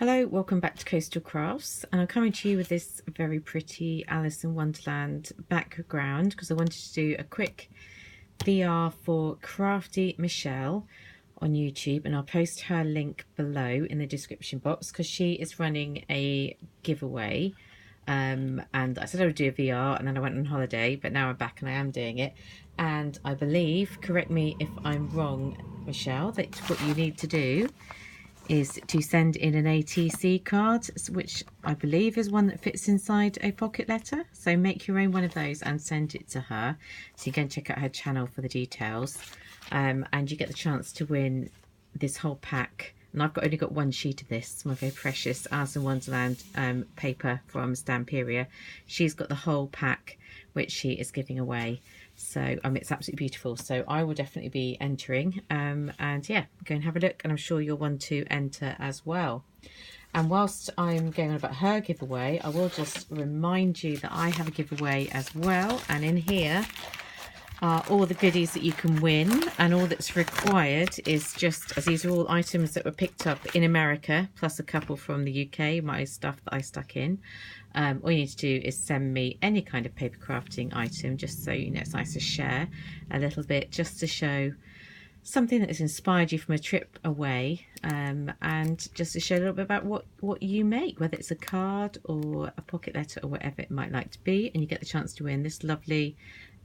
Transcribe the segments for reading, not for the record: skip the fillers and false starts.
Hello, welcome back to Coastal Crafts, and I'm coming to you with this very pretty Alice in Wonderland background because I wanted to do a quick VR for Crafty Michelle on YouTube, and I'll post her link below in the description box because she is running a giveaway. And I said I would do a VR and then I went on holiday, but now I'm back and I am doing it. And I believe, correct me if I'm wrong, Michelle, that what you need to do is to send in an ATC card, which I believe is one that fits inside a pocket letter. So make your own one of those and send it to her. So you can check out her channel for the details. And you get the chance to win this whole pack. And I've only got one sheet of this, my very precious Alice in Wonderland paper from Stamperia. She's got the whole pack, which she is giving away. So it's absolutely beautiful. So I will definitely be entering, and yeah, go and have a look, and I'm sure you'll want to enter as well. And whilst I'm going on about her giveaway, I will just remind you that I have a giveaway as well, and in here are all the goodies that you can win, and all that's required is just, as these are all items that were picked up in America, plus a couple from the UK, my stuff that I stuck in. All you need to do is send me any kind of paper crafting item, just so you know it's nice to share a little bit, just to show something that has inspired you from a trip away, and just to show a little bit about what you make, whether it's a card or a pocket letter or whatever it might like to be. And you get the chance to win this lovely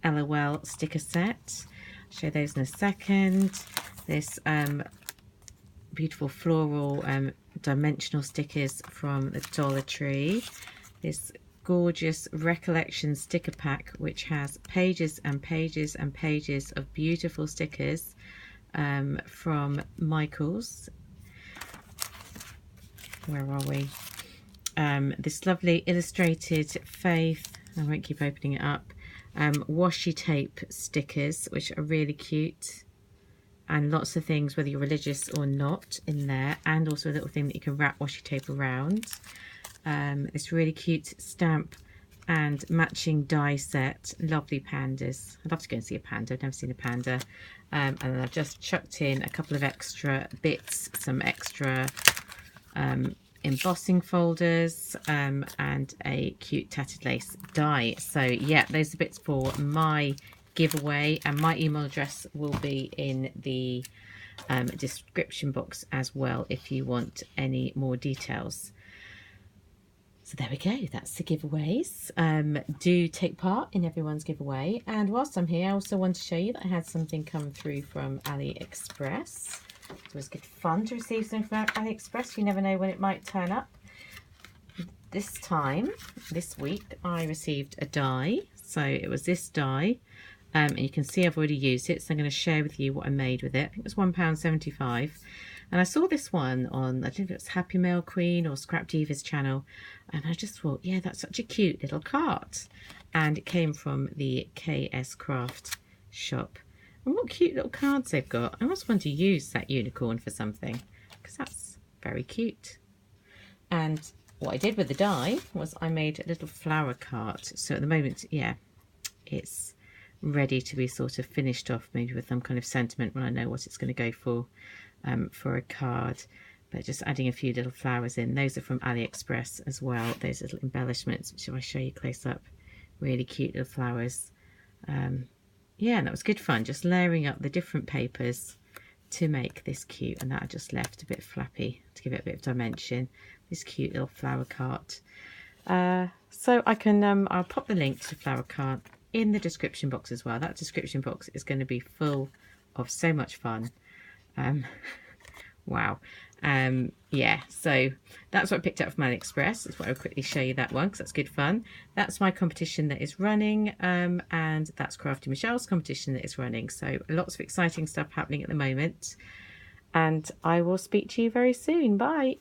LOL sticker set. I'll show those in a second. This beautiful floral dimensional stickers from the Dollar Tree. This gorgeous recollection sticker pack, which has pages and pages and pages of beautiful stickers from Michael's. Where are we? This lovely illustrated Faith, I won't keep opening it up, washi tape stickers, which are really cute, and lots of things, whether you're religious or not, in there, and also a little thing that you can wrap washi tape around. This really cute stamp and matching die set. Lovely pandas. I'd love to go and see a panda. I've never seen a panda. And then I've just chucked in a couple of extra bits, some extra embossing folders, and a cute tattered lace die. So yeah, those are bits for my giveaway, and my email address will be in the description box as well if you want any more details. So there we go, that's the giveaways. Do take part in everyone's giveaway. And whilst I'm here, I also want to show you that I had something come through from Aliexpress. It was good fun to receive something from Aliexpress. You never know when it might turn up. This week, I received a die. So it was this die. And you can see I've already used it. So I'm going to share with you what I made with it. I think it was £1.75. And I saw this one on, I don't know if it was Happy Mail Queen or Scrap Diva's channel. And I just thought, yeah, that's such a cute little cart. And it came from the KS Craft shop. And what cute little cards they've got. I almost want to use that unicorn for something, because that's very cute. And what I did with the die was I made a little flower cart. So at the moment, yeah, it's ready to be sort of finished off, maybe with some kind of sentiment when I know what it's going to go for a card. But just adding a few little flowers in. Those are from Aliexpress as well. Those little embellishments, which I show you close up. Really cute little flowers. Yeah, and that was good fun, just layering up the different papers to make this cute. And that I just left a bit flappy to give it a bit of dimension. This cute little flower cart. So I can, I'll pop the link to the flower cart in the description box as well. That description box is going to be full of so much fun. Wow. Yeah, so that's what I picked up from AliExpress. That's why I'll quickly show you that one, because that's good fun. That's my competition that is running, and that's Crafty Michelle's competition that is running. So lots of exciting stuff happening at the moment, and I will speak to you very soon. Bye.